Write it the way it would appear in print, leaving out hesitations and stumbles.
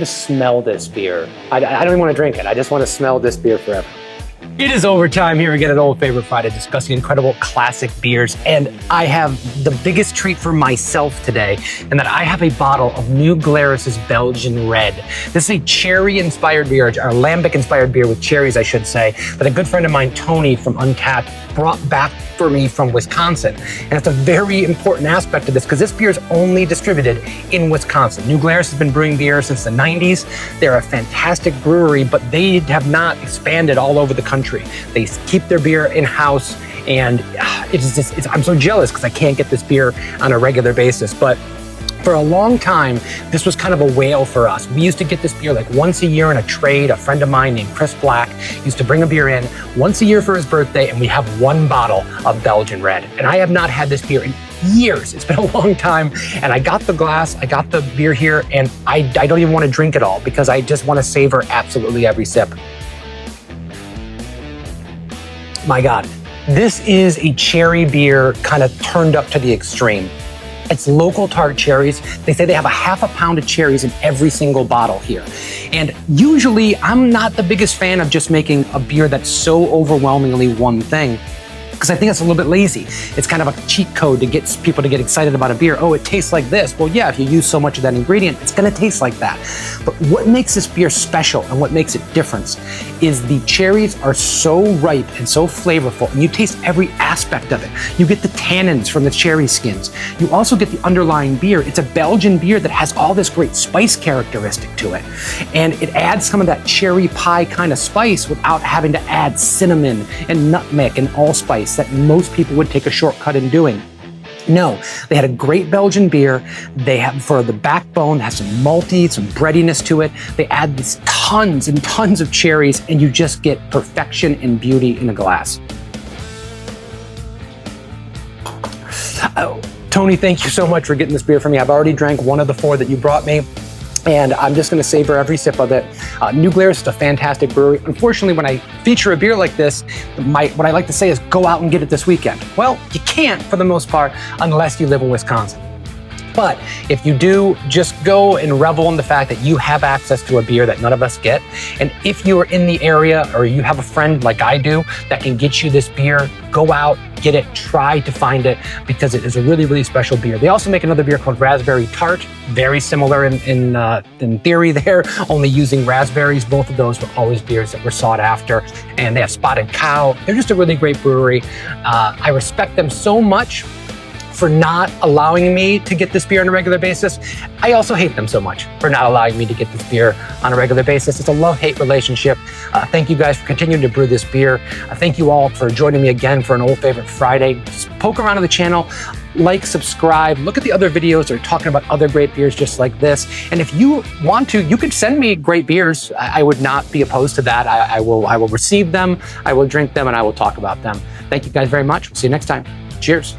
to smell this beer. I don't even want to drink it. I just want to smell this beer forever. It is overtime here again at Old Favorite Friday, discussing incredible classic beers. And I have the biggest treat for myself today, in that I have a bottle of new Glarus Belgian Red. This is a cherry-inspired beer, or lambic-inspired beer with cherries, I should say, that a good friend of mine, Tony from Untapped, brought back for me from Wisconsin. And it's a very important aspect of this, because this beer is only distributed in Wisconsin. New Glarus has been brewing beer since the 90s. They're a fantastic brewery, but they have not expanded all over the country. They keep their beer in-house, and I'm so jealous because I can't get this beer on a regular basis. But for a long time, this was kind of a whale for us. We used to get this beer like once a year in a trade. A friend of mine named Chris Black used to bring a beer in once a year for his birthday, and we have one bottle of Belgian Red. And I have not had this beer in years. It's been a long time, and I got the glass, I got the beer here, and I don't even want to drink it all because I just want to savor absolutely every sip. My God, this is a cherry beer kind of turned up to the extreme. It's local tart cherries. They say they have a half a pound of cherries in every single bottle here. And usually I'm not the biggest fan of just making a beer that's so overwhelmingly one thing, because I think that's a little bit lazy. It's kind of a cheat code to get people to get excited about a beer. Oh, it tastes like this. Well, yeah, if you use so much of that ingredient, it's gonna taste like that. But what makes this beer special and what makes it different is the cherries are so ripe and so flavorful, and you taste every aspect of it. You get the tannins from the cherry skins. You also get the underlying beer. It's a Belgian beer that has all this great spice characteristic to it. And it adds some of that cherry pie kind of spice without having to add cinnamon and nutmeg and allspice that most people would take a shortcut in doing. No, they had a great Belgian beer. They have, for the backbone, has some malty, some breadiness to it. They add these tons and tons of cherries, and you just get perfection and beauty in a glass. Oh, Tony, thank you so much for getting this beer for me. I've already drank one of the 4 that you brought me, and I'm just gonna savor every sip of it. New Glarus is a fantastic brewery. Unfortunately, when I feature a beer like this, what I like to say is go out and get it this weekend. Well, you can't for the most part unless you live in Wisconsin. But if you do, just go and revel in the fact that you have access to a beer that none of us get. And if you are in the area, or you have a friend like I do that can get you this beer, go out, get it, try to find it, because it is a really, really special beer. They also make another beer called Raspberry Tart, very similar in theory there, only using raspberries. Both of those were always beers that were sought after. And they have Spotted Cow. They're just a really great brewery. I respect them so much for not allowing me to get this beer on a regular basis. I also hate them so much for not allowing me to get this beer on a regular basis. It's a love-hate relationship. Thank you guys for continuing to brew this beer. Thank you all for joining me again for an Old Favorite Friday. Just poke around on the channel, like, subscribe, look at the other videos that are talking about other great beers just like this. And if you want to, you could send me great beers. I would not be opposed to that. I will receive them, I will drink them, and I will talk about them. Thank you guys very much. We'll see you next time. Cheers.